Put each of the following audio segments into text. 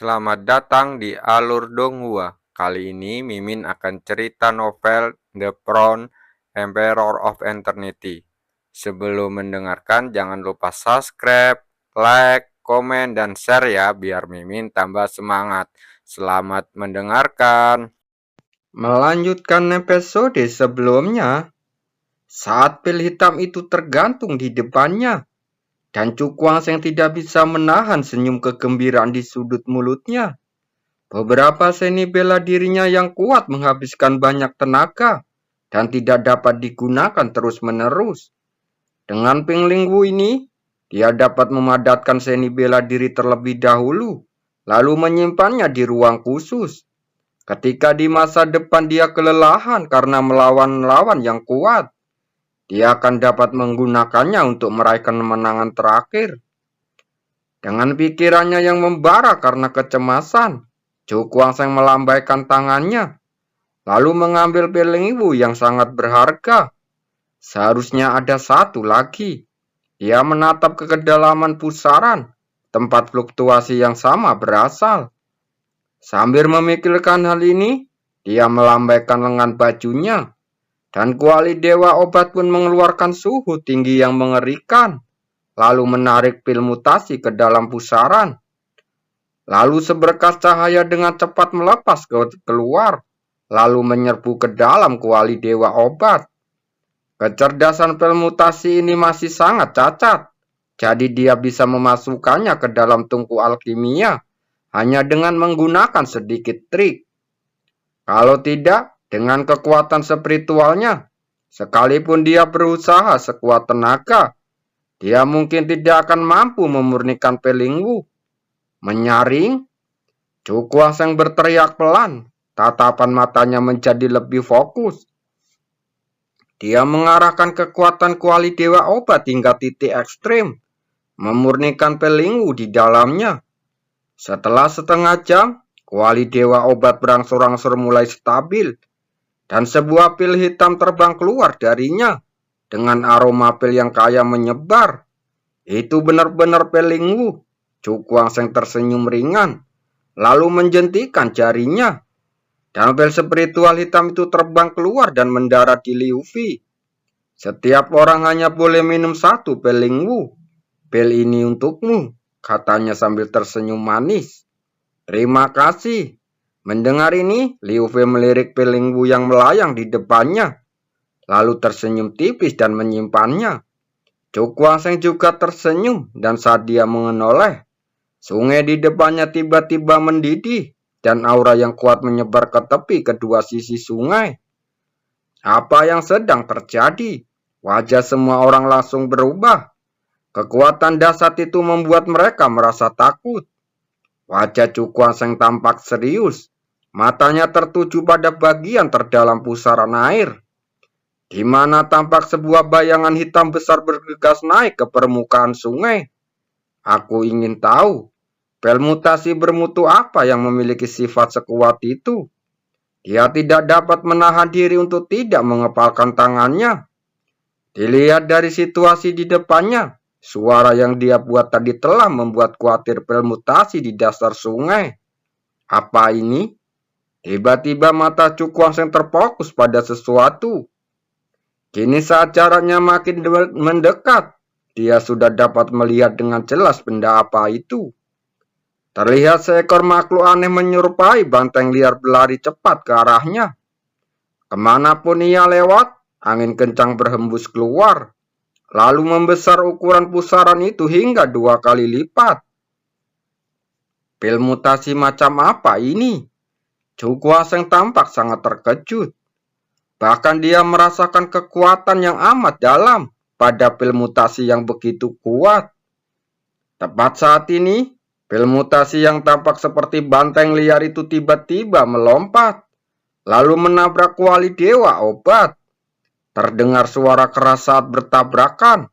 Selamat datang di Alur Donghua. Kali ini Mimin akan cerita novel The Crown, Emperor of Eternity. Sebelum mendengarkan, jangan lupa subscribe, like, komen, dan share ya, biar Mimin tambah semangat. Selamat mendengarkan. Melanjutkan episode sebelumnya, saat pil hitam itu tergantung di depannya, dan Cukwang yang tidak bisa menahan senyum kegembiraan di sudut mulutnya. Beberapa seni bela dirinya yang kuat menghabiskan banyak tenaga dan tidak dapat digunakan terus-menerus. Dengan Ping Lingwu ini, dia dapat memadatkan seni bela diri terlebih dahulu, lalu menyimpannya di ruang khusus. Ketika di masa depan dia kelelahan karena melawan lawan yang kuat, dia akan dapat menggunakannya untuk meraih kemenangan terakhir. Dengan pikirannya yang membara karena kecemasan, Zhou Guangsheng melambaikan tangannya, lalu mengambil piring ibu yang sangat berharga. Seharusnya ada satu lagi. Dia menatap ke kedalaman pusaran, tempat fluktuasi yang sama berasal. Sambil memikirkan hal ini, dia melambaikan lengan bajunya, dan kuali dewa obat pun mengeluarkan suhu tinggi yang mengerikan, lalu menarik pil mutasi ke dalam pusaran. Lalu seberkas cahaya dengan cepat melepas keluar, lalu menyerbu ke dalam kuali dewa obat. Kecerdasan pil mutasi ini masih sangat cacat, jadi dia bisa memasukkannya ke dalam tungku alkimia hanya dengan menggunakan sedikit trik. Kalau tidak, dengan kekuatan spiritualnya, sekalipun dia berusaha sekuat tenaga, dia mungkin tidak akan mampu memurnikan Pelingwu. Menyaring, Zhou Guangsheng berteriak pelan, tatapan matanya menjadi lebih fokus. Dia mengarahkan kekuatan kuali dewa obat hingga titik ekstrim, memurnikan Pelingwu di dalamnya. Setelah setengah jam, kuali dewa obat berangsur-angsur mulai stabil, dan sebuah pil hitam terbang keluar darinya dengan aroma pil yang kaya menyebar. Itu benar-benar Pelingwu. Zhou Guangsheng tersenyum ringan, lalu menjentikan jarinya. Dan pil spiritual hitam itu terbang keluar dan mendarat di Liu Fi. Setiap orang hanya boleh minum satu Pelingwu. Pil ini untukmu, katanya sambil tersenyum manis. Terima kasih. Mendengar ini, Liu Fei melirik Pelingwu yang melayang di depannya, lalu tersenyum tipis dan menyimpannya. Zhou Guangsheng juga tersenyum, dan saat dia menoleh, sungai di depannya tiba-tiba mendidih, dan aura yang kuat menyebar ke tepi kedua sisi sungai. Apa yang sedang terjadi? Wajah semua orang langsung berubah. Kekuatan dahsyat itu membuat mereka merasa takut. Wajah Zhou Guangsheng tampak serius. Matanya tertuju pada bagian terdalam pusaran air, di mana tampak sebuah bayangan hitam besar bergegas naik ke permukaan sungai. Aku ingin tahu, pel mutasi bermutu apa yang memiliki sifat sekuat itu? Dia tidak dapat menahan diri untuk tidak mengepalkan tangannya. Dilihat dari situasi di depannya, suara yang dia buat tadi telah membuat khawatir pel mutasi di dasar sungai. Apa ini? Tiba-tiba mata Zhou Guangsheng terfokus pada sesuatu. Kini saat jaraknya makin mendekat, dia sudah dapat melihat dengan jelas benda apa itu. Terlihat seekor makhluk aneh menyerupai banteng liar berlari cepat ke arahnya. Kemanapun ia lewat, angin kencang berhembus keluar, lalu membesar ukuran pusaran itu hingga 2 kali lipat. Pil mutasi macam apa ini? Zhou Guangsheng tampak sangat terkejut. Bahkan dia merasakan kekuatan yang amat dalam pada pil mutasi yang begitu kuat. Tepat saat ini, pil mutasi yang tampak seperti banteng liar itu tiba-tiba melompat, lalu menabrak kuali dewa obat. Terdengar suara keras saat bertabrakan,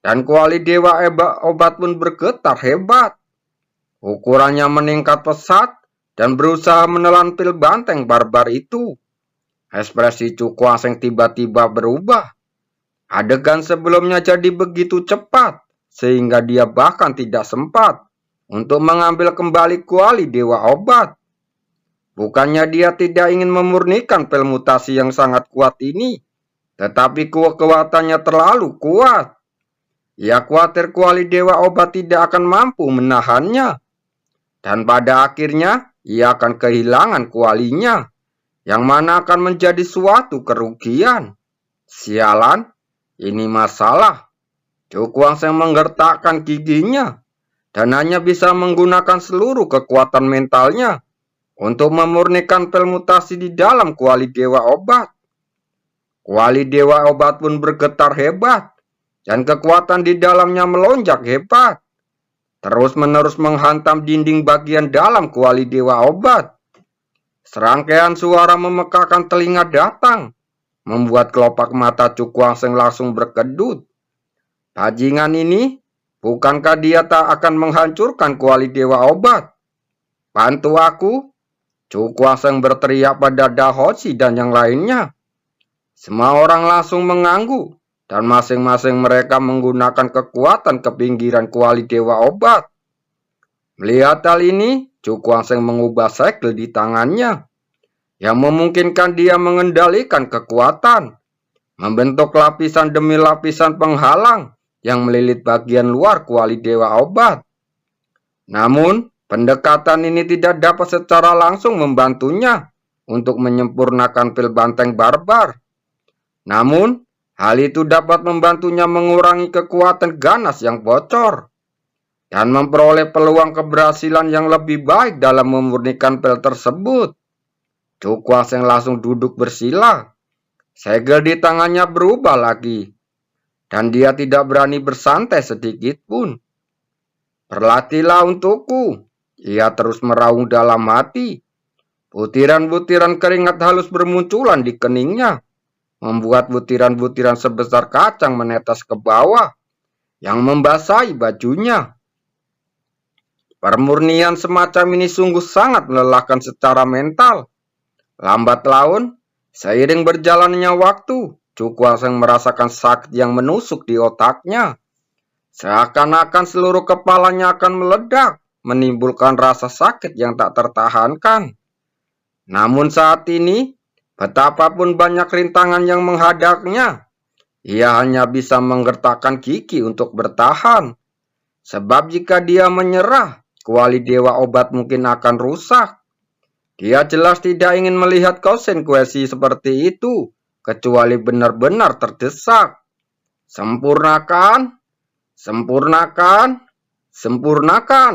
dan kuali dewa obat pun bergetar hebat. Ukurannya meningkat pesat dan berusaha menelan pil banteng barbar itu. Ekspresi Zhou Guangsheng tiba-tiba berubah. Adegan sebelumnya jadi begitu cepat, sehingga dia bahkan tidak sempat untuk mengambil kembali kuali Dewa Obat. Bukannya dia tidak ingin memurnikan pil mutasi yang sangat kuat ini, tetapi kekuatannya terlalu kuat. Ia khawatir kuali Dewa Obat tidak akan mampu menahannya. Dan pada akhirnya, ia akan kehilangan kualinya, yang mana akan menjadi suatu kerugian. Sialan, ini masalah. Cukuangseng menggertakkan giginya, dan hanya bisa menggunakan seluruh kekuatan mentalnya untuk memurnikan pil mutasi di dalam kuali Dewa Obat. Kuali Dewa Obat pun bergetar hebat, dan kekuatan di dalamnya melonjak hebat, terus-menerus menghantam dinding bagian dalam kuali Dewa Obat. Serangkaian suara memekakan telinga datang, membuat kelopak mata Cukuangseng langsung berkedut. Bajingan ini, bukankah dia tak akan menghancurkan kuali Dewa Obat? Bantu aku! Cukuangseng berteriak pada Dahoshi dan yang lainnya. Semua orang langsung mengangguk, dan masing-masing mereka menggunakan kekuatan ke pinggiran kuali Dewa Obat. Melihat hal ini, Cukuangseng mengubah segel di tangannya, yang memungkinkan dia mengendalikan kekuatan, membentuk lapisan demi lapisan penghalang yang melilit bagian luar kuali Dewa Obat. Namun, pendekatan ini tidak dapat secara langsung membantunya untuk menyempurnakan pil banteng barbar. Namun, hal itu dapat membantunya mengurangi kekuatan ganas yang bocor dan memperoleh peluang keberhasilan yang lebih baik dalam memurnikan pil tersebut. Cukuangseng langsung duduk bersila. Segel di tangannya berubah lagi, dan dia tidak berani bersantai sedikit pun. Berlatihlah untukku, ia terus meraung dalam hati. Butiran-butiran keringat halus bermunculan di keningnya, membuat butiran-butiran sebesar kacang menetes ke bawah, yang membasahi bajunya. Permurnian semacam ini sungguh sangat melelahkan secara mental. Lambat laun, seiring berjalannya waktu, Cukuangseng merasakan sakit yang menusuk di otaknya. Seakan-akan seluruh kepalanya akan meledak, menimbulkan rasa sakit yang tak tertahankan. Namun saat ini, betapapun banyak rintangan yang menghadangnya, ia hanya bisa menggertakkan gigi untuk bertahan. Sebab jika dia menyerah, kuali Dewa Obat mungkin akan rusak. Dia jelas tidak ingin melihat konsekuensi seperti itu, kecuali benar-benar terdesak. Sempurnakan, sempurnakan, sempurnakan.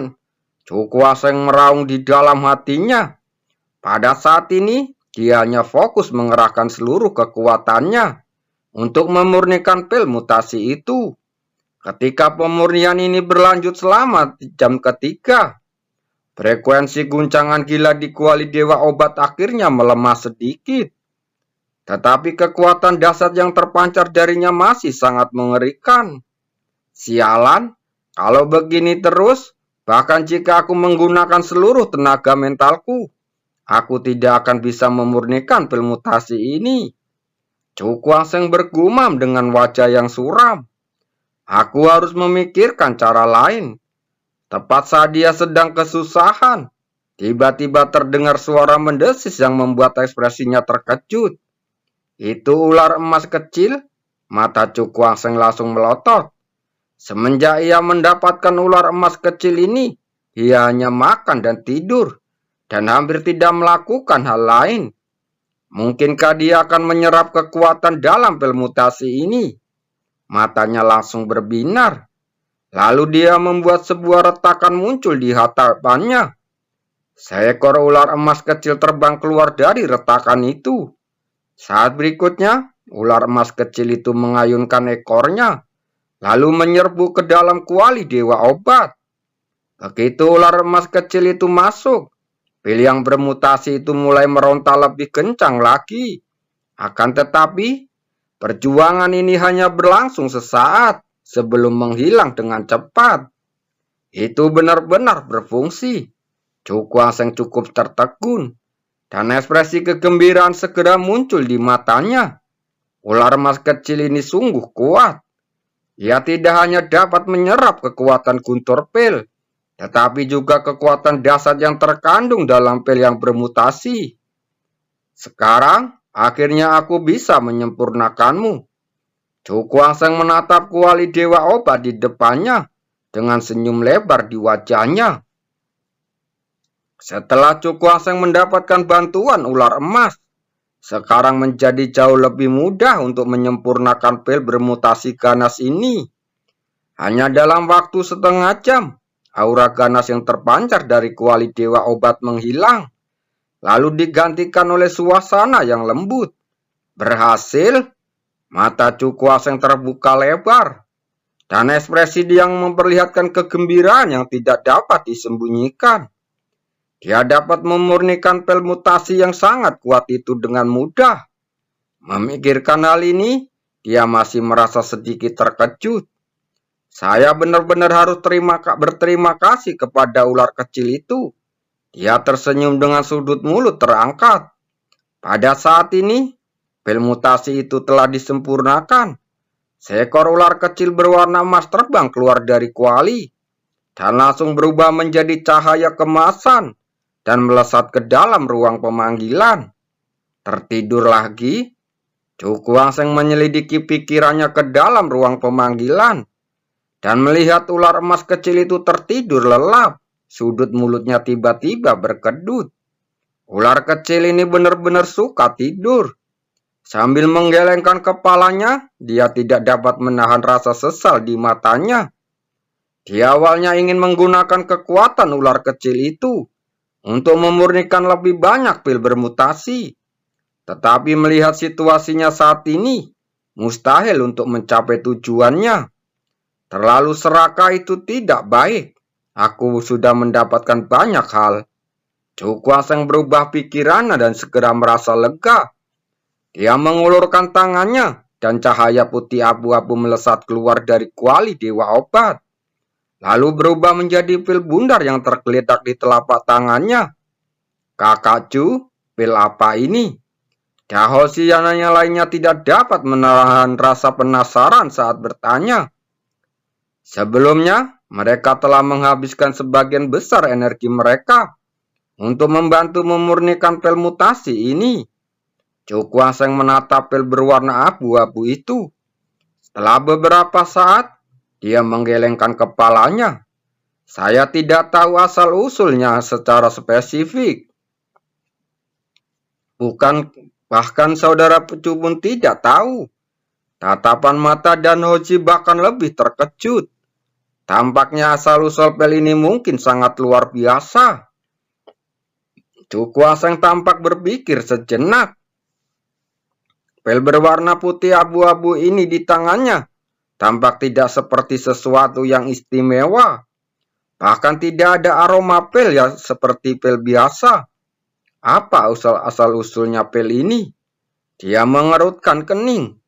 Cukuangseng meraung di dalam hatinya. Pada saat ini, dia hanya fokus mengerahkan seluruh kekuatannya untuk memurnikan pil mutasi itu. Ketika pemurnian ini berlanjut selama jam ketiga, frekuensi guncangan gila di kuali Dewa Obat akhirnya melemah sedikit. Tetapi kekuatan dahsyat yang terpancar darinya masih sangat mengerikan. Sialan, kalau begini terus, bahkan jika aku menggunakan seluruh tenaga mentalku, aku tidak akan bisa memurnikan pil mutasi ini. Cukuangseng bergumam dengan wajah yang suram. Aku harus memikirkan cara lain. Tepat saat dia sedang kesusahan, tiba-tiba terdengar suara mendesis yang membuat ekspresinya terkejut. Itu ular emas kecil. Mata Cukuangseng langsung melotot. Semenjak ia mendapatkan ular emas kecil ini, ia hanya makan dan tidur, dan hampir tidak melakukan hal lain. Mungkinkah dia akan menyerap kekuatan dalam pil mutasi ini? Matanya langsung berbinar. Lalu dia membuat sebuah retakan muncul di hadapannya. Seekor ular emas kecil terbang keluar dari retakan itu. Saat berikutnya, ular emas kecil itu mengayunkan ekornya, lalu menyerbu ke dalam kuali Dewa Obat. Begitu ular emas kecil itu masuk, pil yang bermutasi itu mulai meronta lebih kencang lagi. Akan tetapi, perjuangan ini hanya berlangsung sesaat sebelum menghilang dengan cepat. Itu benar-benar berfungsi. Cukuangseng cukup tertegun, dan ekspresi kegembiraan segera muncul di matanya. Ular emas kecil ini sungguh kuat. Ia tidak hanya dapat menyerap kekuatan guntur pil, tetapi juga kekuatan dahsyat yang terkandung dalam pil yang bermutasi. Sekarang, akhirnya aku bisa menyempurnakanmu. Cukuangseng menatap kuali dewa obat di depannya dengan senyum lebar di wajahnya. Setelah Cukuangseng mendapatkan bantuan ular emas, sekarang menjadi jauh lebih mudah untuk menyempurnakan pil bermutasi ganas ini. Hanya dalam waktu setengah jam, aura ganas yang terpancar dari kuali dewa obat menghilang, lalu digantikan oleh suasana yang lembut. Berhasil. Mata Cukuangseng terbuka lebar, dan ekspresi yang memperlihatkan kegembiraan yang tidak dapat disembunyikan. Dia dapat memurnikan pil mutasi yang sangat kuat itu dengan mudah. Memikirkan hal ini, dia masih merasa sedikit terkejut. Saya benar-benar harus berterima kasih kepada ular kecil itu. Dia tersenyum dengan sudut mulut terangkat. Pada saat ini, pil mutasi itu telah disempurnakan. Seekor ular kecil berwarna emas terbang keluar dari kuali dan langsung berubah menjadi cahaya kemasan dan melesat ke dalam ruang pemanggilan. Tertidur lagi, Cukuangseng menyelidiki pikirannya ke dalam ruang pemanggilan dan melihat ular emas kecil itu tertidur lelap. Sudut mulutnya tiba-tiba berkedut. Ular kecil ini benar-benar suka tidur. Sambil menggelengkan kepalanya, dia tidak dapat menahan rasa sesal di matanya. Dia awalnya ingin menggunakan kekuatan ular kecil itu untuk memurnikan lebih banyak pil bermutasi. Tetapi melihat situasinya saat ini, mustahil untuk mencapai tujuannya. Terlalu serakah itu tidak baik. Aku sudah mendapatkan banyak hal. Cukuangseng berubah pikirannya dan segera merasa lega. Dia mengulurkan tangannya dan cahaya putih abu-abu melesat keluar dari kuali dewa obat. Lalu berubah menjadi pil bundar yang tergeletak di telapak tangannya. Kakak Cu, pil apa ini? Dahoshi yang lainnya tidak dapat menahan rasa penasaran saat bertanya. Sebelumnya, mereka telah menghabiskan sebagian besar energi mereka untuk membantu memurnikan pil mutasi ini. Cukuangseng menatap pil berwarna abu-abu itu. Setelah beberapa saat, dia menggelengkan kepalanya. Saya tidak tahu asal-usulnya secara spesifik. Bahkan saudara Cu pun tidak tahu. Tatapan mata dan Hoji bahkan lebih terkejut. Tampaknya asal-usul pil ini mungkin sangat luar biasa. Cukuangseng tampak berpikir sejenak. Pil berwarna putih abu-abu ini di tangannya tampak tidak seperti sesuatu yang istimewa. Bahkan tidak ada aroma pil yang seperti pil biasa. Apa asal-usulnya pil ini? Dia mengerutkan kening.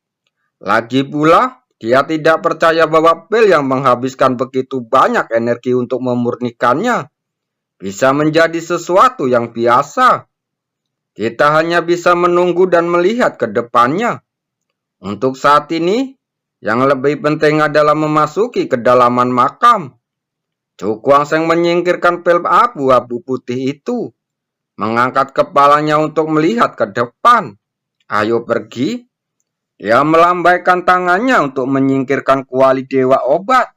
Lagi pula, dia tidak percaya bahwa pil yang menghabiskan begitu banyak energi untuk memurnikannya bisa menjadi sesuatu yang biasa. Kita hanya bisa menunggu dan melihat ke depannya. Untuk saat ini, yang lebih penting adalah memasuki kedalaman makam. Cukuangseng menyingkirkan pil abu-abu putih itu, mengangkat kepalanya untuk melihat ke depan. Ayo pergi. Dia melambaikan tangannya untuk menyingkirkan kuali dewa obat,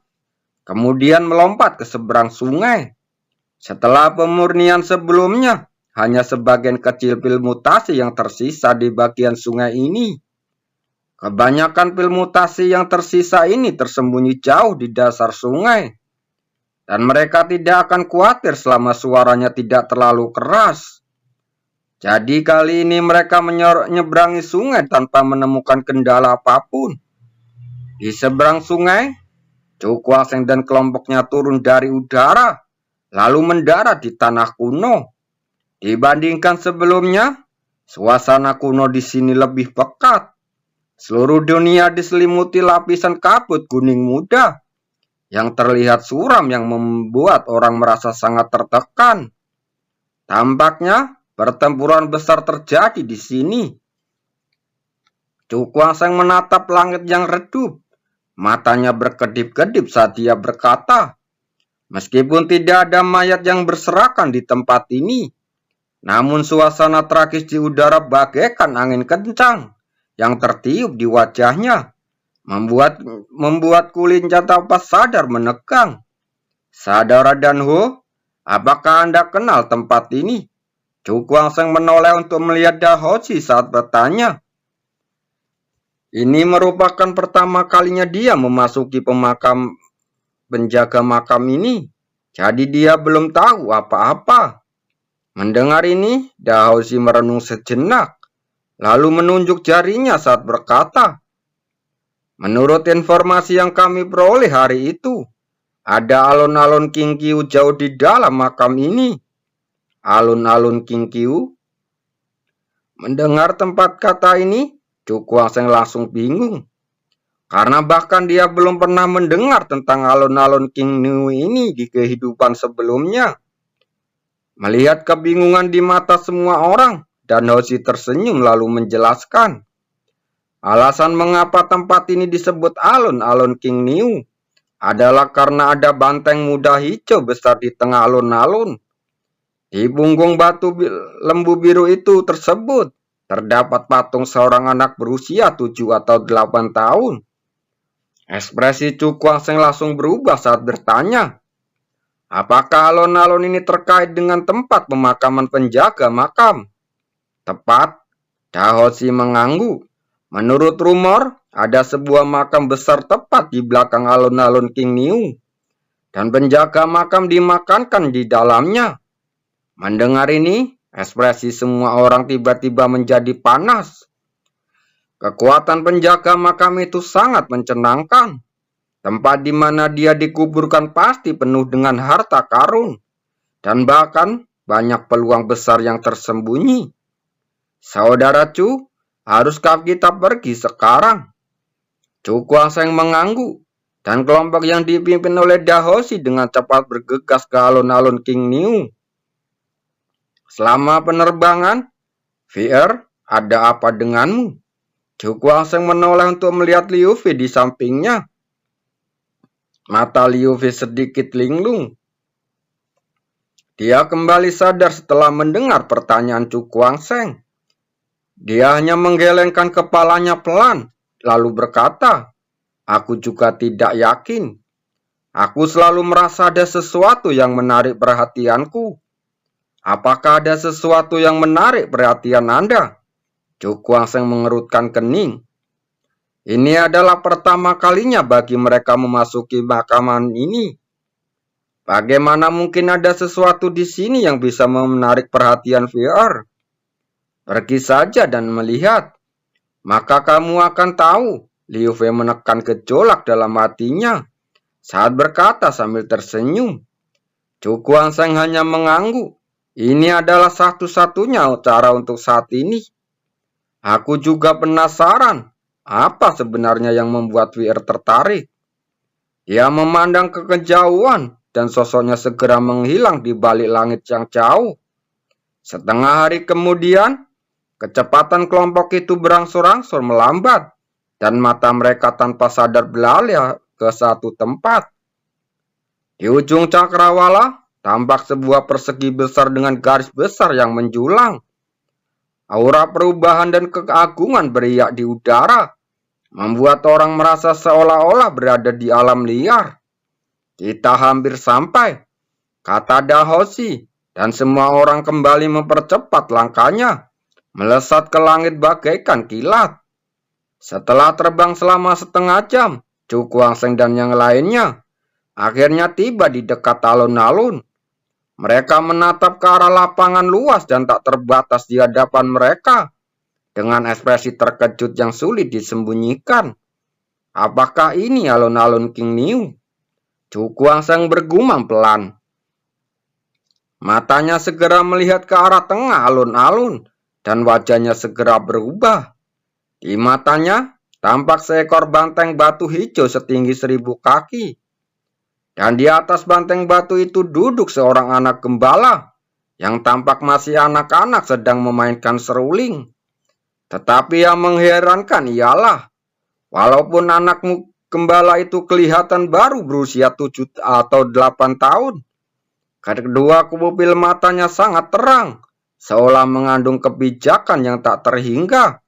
kemudian melompat ke seberang sungai. Setelah pemurnian sebelumnya, hanya sebagian kecil pil mutasi yang tersisa di bagian sungai ini. Kebanyakan pil mutasi yang tersisa ini tersembunyi jauh di dasar sungai. Dan mereka tidak akan khawatir selama suaranya tidak terlalu keras. Jadi kali ini mereka menyeberangi sungai tanpa menemukan kendala apapun. Di seberang sungai, Cukuangseng dan kelompoknya turun dari udara, lalu mendarat di tanah kuno. Dibandingkan sebelumnya, suasana kuno di sini lebih pekat. Seluruh dunia diselimuti lapisan kabut kuning muda yang terlihat suram yang membuat orang merasa sangat tertekan. Tampaknya pertempuran besar terjadi di sini. Cukuangseng menatap langit yang redup. Matanya berkedip-kedip saat dia berkata, Meskipun tidak ada mayat yang berserakan di tempat ini, namun suasana tragis di udara bagaikan angin kencang yang tertiup di wajahnya, membuat kulitnya tanpa sadar menegang. Saudara Danho, apakah Anda kenal tempat ini? Chu Guangsheng menoleh untuk melihat Dahoji saat bertanya. Ini merupakan pertama kalinya dia memasuki penjaga makam ini, jadi dia belum tahu apa-apa. Mendengar ini, Dahoji merenung sejenak, lalu menunjuk jarinya saat berkata, "Menurut informasi yang kami peroleh hari itu, ada alun-alun Qingqiu jauh di dalam makam ini." Alun-alun Qingqiu? Mendengar tempat kata ini, Chu Guangsheng langsung bingung. Karena bahkan dia belum pernah mendengar tentang alun-alun Qingqiu ini di kehidupan sebelumnya. Melihat kebingungan di mata semua orang, Danhoji tersenyum lalu menjelaskan. Alasan mengapa tempat ini disebut alun-alun Qingqiu adalah karena ada banteng muda hijau besar di tengah alun-alun. Di punggung batu lembu biru itu tersebut, terdapat patung seorang anak berusia 7 atau 8 tahun. Ekspresi Chu Guangsheng langsung berubah saat bertanya, apakah alun-alun ini terkait dengan tempat pemakaman penjaga makam? Tepat, Dahoji mengangguk. Menurut rumor, ada sebuah makam besar tepat di belakang alun-alun Qingqiu, dan penjaga makam dimakamkan di dalamnya. Mendengar ini, ekspresi semua orang tiba-tiba menjadi panas. Kekuatan penjaga makam itu sangat mencenangkan. Tempat di mana dia dikuburkan pasti penuh dengan harta karun, dan bahkan banyak peluang besar yang tersembunyi. Saudara Chu, haruskah kita pergi sekarang? Chu Guangsheng mengangguk, dan kelompok yang dipimpin oleh Dahoji dengan cepat bergegas ke alun-alun Qingqiu. Selama penerbangan, VR, ada apa denganmu? Chu Guangsheng menoleh untuk melihat Liu Fei di sampingnya. Mata Liu Fei sedikit linglung. Dia kembali sadar setelah mendengar pertanyaan Chu Guangsheng. Dia hanya menggelengkan kepalanya pelan, lalu berkata, "Aku juga tidak yakin. Aku selalu merasa ada sesuatu yang menarik perhatianku." "Apakah ada sesuatu yang menarik perhatian Anda?" Chu Guangsheng mengerutkan kening. Ini adalah pertama kalinya bagi mereka memasuki makaman ini. Bagaimana mungkin ada sesuatu di sini yang bisa menarik perhatian VR? Pergi saja dan melihat. Maka kamu akan tahu. Liu Fei menekan gejolak dalam hatinya saat berkata sambil tersenyum. Chu Guangsheng hanya mengangguk. Ini adalah satu-satunya cara untuk saat ini. Aku juga penasaran. Apa sebenarnya yang membuat VR tertarik? Dia memandang ke kejauhan dan sosoknya segera menghilang di balik langit yang jauh. Setengah hari kemudian, kecepatan kelompok itu berangsur-angsur melambat dan mata mereka tanpa sadar beralih ke satu tempat. Di ujung cakrawala, tampak sebuah persegi besar dengan garis besar yang menjulang. Aura perubahan dan keagungan beriak di udara, membuat orang merasa seolah-olah berada di alam liar. Kita hampir sampai, kata Dahoji, dan semua orang kembali mempercepat langkahnya, melesat ke langit bagaikan kilat. Setelah terbang selama setengah jam, Chu Guangsheng dan yang lainnya akhirnya tiba di dekat alun-alun. Mereka menatap ke arah lapangan luas dan tak terbatas di hadapan mereka, dengan ekspresi terkejut yang sulit disembunyikan. Apakah ini alun-alun Qingqiu? Chu Guangsheng bergumam pelan. Matanya segera melihat ke arah tengah alun-alun, dan wajahnya segera berubah. Di matanya tampak seekor banteng batu hijau setinggi 1000 kaki. Dan di atas banteng batu itu duduk seorang anak gembala, yang tampak masih anak-anak sedang memainkan seruling. Tetapi yang mengherankan ialah, walaupun gembala itu kelihatan baru berusia 7 atau 8 tahun. Kedua pupil matanya sangat terang, seolah mengandung kebijakan yang tak terhingga,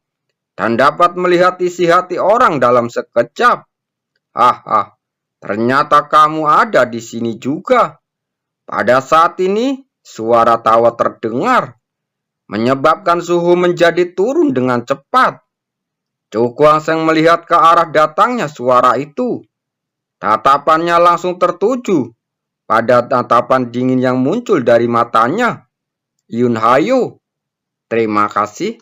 dan dapat melihat isi hati orang dalam sekejap. Ah, ternyata kamu ada di sini juga. Pada saat ini, suara tawa terdengar, menyebabkan suhu menjadi turun dengan cepat. Cukuangseng melihat ke arah datangnya suara itu. Tatapannya langsung tertuju pada tatapan dingin yang muncul dari matanya. Yun Hayo, terima kasih.